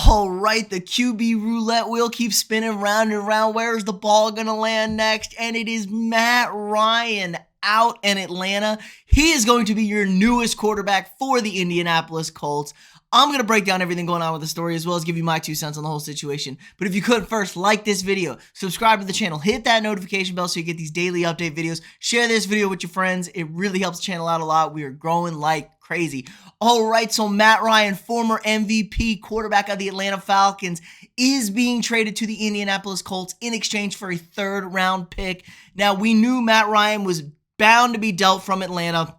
All right, the QB roulette wheel keeps spinning round and round. Where is the ball going to land next? And it is Matt Ryan out in Atlanta. He is going to be your newest quarterback for the Indianapolis Colts. I'm going to break down everything going on with the story as well as give you my 2 cents on the whole situation. But if you could first, like this video, subscribe to the channel, hit that notification bell so you get these daily update videos, share this video with your friends. It really helps the channel out a lot. We are growing like crazy. All right, so Matt Ryan, former MVP quarterback of the Atlanta Falcons, is being traded to the Indianapolis Colts in exchange for a 3rd round pick. Now, we knew Matt Ryan was bound to be dealt from Atlanta.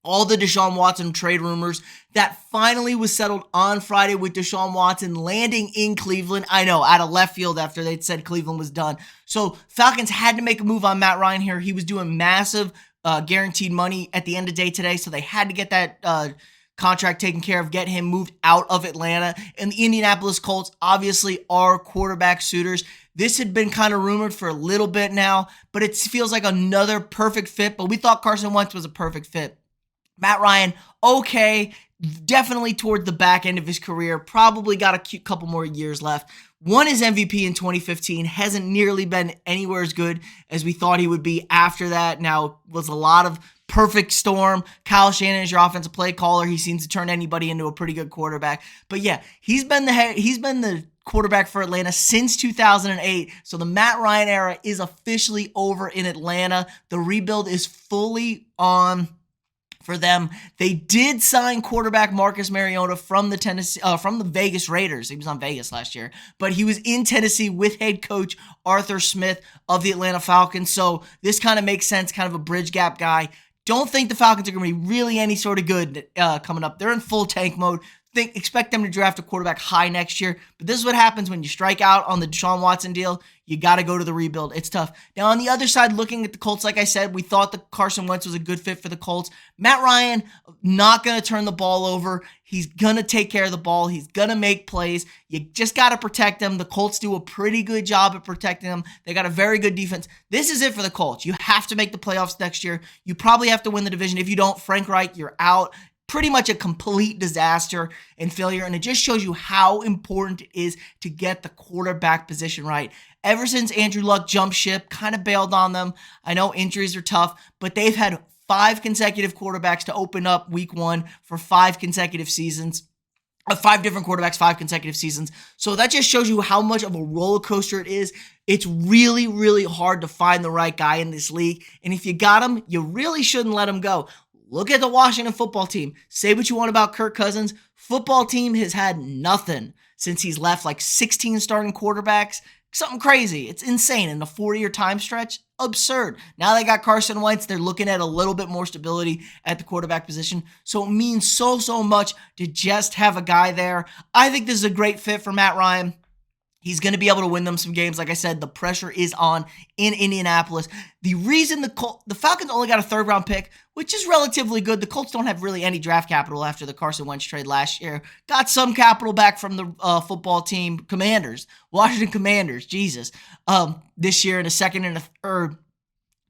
All the Deshaun Watson trade rumors that finally was settled on Friday with Deshaun Watson landing in Cleveland. I know, out of left field after they'd said Cleveland was done. So Falcons had to make a move on Matt Ryan here. He was doing massive guaranteed money at the end of the day today, so they had to get that contract taken care of, get him moved out of Atlanta. And the Indianapolis Colts obviously are quarterback suitors. This had been kind of rumored for a little bit now, but it feels like another perfect fit. But we thought Carson Wentz was a perfect fit. Matt Ryan, okay, definitely toward the back end of his career, probably got a couple more years left. Won his MVP in 2015, hasn't nearly been anywhere as good as we thought he would be after that. Now, was a lot of perfect storm. Kyle Shanahan is your offensive play caller. He seems to turn anybody into a pretty good quarterback. But yeah, he's been the quarterback for Atlanta since 2008. So the Matt Ryan era is officially over in Atlanta. The rebuild is fully on for them. They did sign quarterback Marcus Mariota from the Vegas Raiders. He was on Vegas last year, but he was in Tennessee with head coach Arthur Smith of the Atlanta Falcons. So this kind of makes sense, kind of a bridge gap guy. Don't think the Falcons are going to be really any sort of good coming up. They're in full tank mode. Expect them to draft a quarterback high next year. But this is what happens when you strike out on the Deshaun Watson deal. You got to go to the rebuild. It's tough. Now, on the other side, looking at the Colts, like I said, we thought that Carson Wentz was a good fit for the Colts. Matt Ryan, not going to turn the ball over. He's going to take care of the ball. He's going to make plays. You just got to protect him. The Colts do a pretty good job at protecting him. They got a very good defense. This is it for the Colts. You have to make the playoffs next year. You probably have to win the division. If you don't, Frank Reich, you're out. Pretty much a complete disaster and failure, and it just shows you how important it is to get the quarterback position right. Ever since Andrew Luck jumped ship, kind of bailed on them. I know injuries are tough, but they've had 5 consecutive quarterbacks to open up week 1 for 5 consecutive seasons. 5 different quarterbacks, 5 consecutive seasons. So that just shows you how much of a roller coaster it is. It's really, really hard to find the right guy in this league, and if you got him, you really shouldn't let him go. Look at the Washington football team. Say what you want about Kirk Cousins. Football team has had nothing since he's left, like 16 starting quarterbacks. Something crazy. It's insane. In a 4-year time stretch, absurd. Now they got Carson Wentz. They're looking at a little bit more stability at the quarterback position. So it means so much to just have a guy there. I think this is a great fit for Matt Ryan. He's going to be able to win them some games. Like I said, the pressure is on in Indianapolis. The reason the Falcons only got a 3rd round pick, which is relatively good. The Colts don't have really any draft capital after the Carson Wentz trade last year. Got some capital back from the football team Commanders, Washington Commanders, Jesus, this year and a 2nd and a 3rd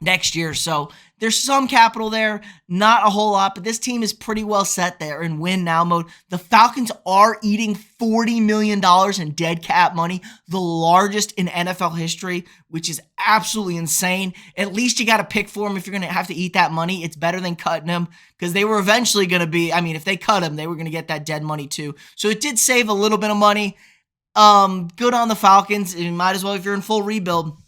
next year. So there's some capital there, not a whole lot, but this team is pretty well set there in win now mode. The Falcons are eating $40 million in dead cap money, the largest in NFL history, which is absolutely insane. At least you got to pick for them if you're going to have to eat that money. It's better than cutting them because they were eventually going to be, if they cut them, they were going to get that dead money too. So it did save a little bit of money. Good on the Falcons. You might as well if you're in full rebuild.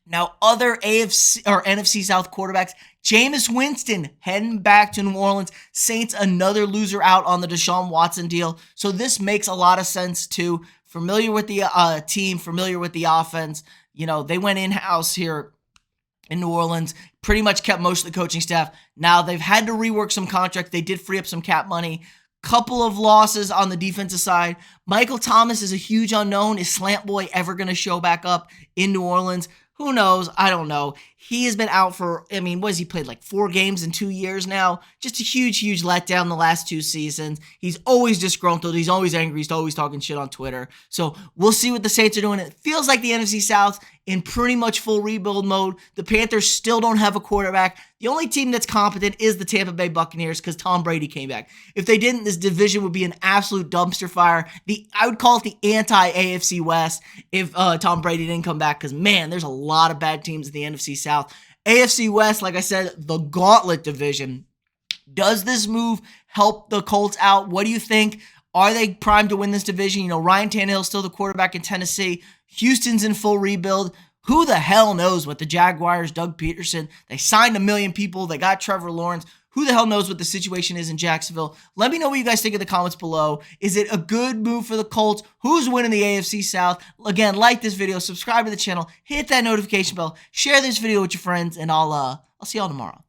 Now, other AFC or NFC South quarterbacks, Jameis Winston heading back to New Orleans. Saints, another loser out on the Deshaun Watson deal. So this makes a lot of sense too. Familiar with the team, familiar with the offense. You know, they went in-house here in New Orleans, pretty much kept most of the coaching staff. Now, they've had to rework some contracts. They did free up some cap money. Couple of losses on the defensive side. Michael Thomas is a huge unknown. Is Slant Boy ever going to show back up in New Orleans? Who knows? I don't know. He has been out for, I mean, what has he played, like 4 games in 2 years now? Just a huge, huge letdown the last 2 seasons. He's always disgruntled. He's always angry. He's always talking shit on Twitter. So we'll see what the Saints are doing. It feels like the NFC South in pretty much full rebuild mode. The Panthers still don't have a quarterback. The only team that's competent is the Tampa Bay Buccaneers because Tom Brady came back. If they didn't, this division would be an absolute dumpster fire. I would call it the anti-AFC West if Tom Brady didn't come back because, man, there's a lot of bad teams in the NFC South. AFC West, like I said, the gauntlet division. Does this move help the Colts out? What do you think? Are they primed to win this division? You know, Ryan Tannehill's still the quarterback in Tennessee. Houston's in full rebuild. Who the hell knows what the Jaguars, Doug Peterson, they signed 1 million people. They got Trevor Lawrence. Who the hell knows what the situation is in Jacksonville? Let me know what you guys think in the comments below. Is it a good move for the Colts? Who's winning the AFC South? Again, like this video, subscribe to the channel, hit that notification bell, share this video with your friends, and I'll see y'all tomorrow.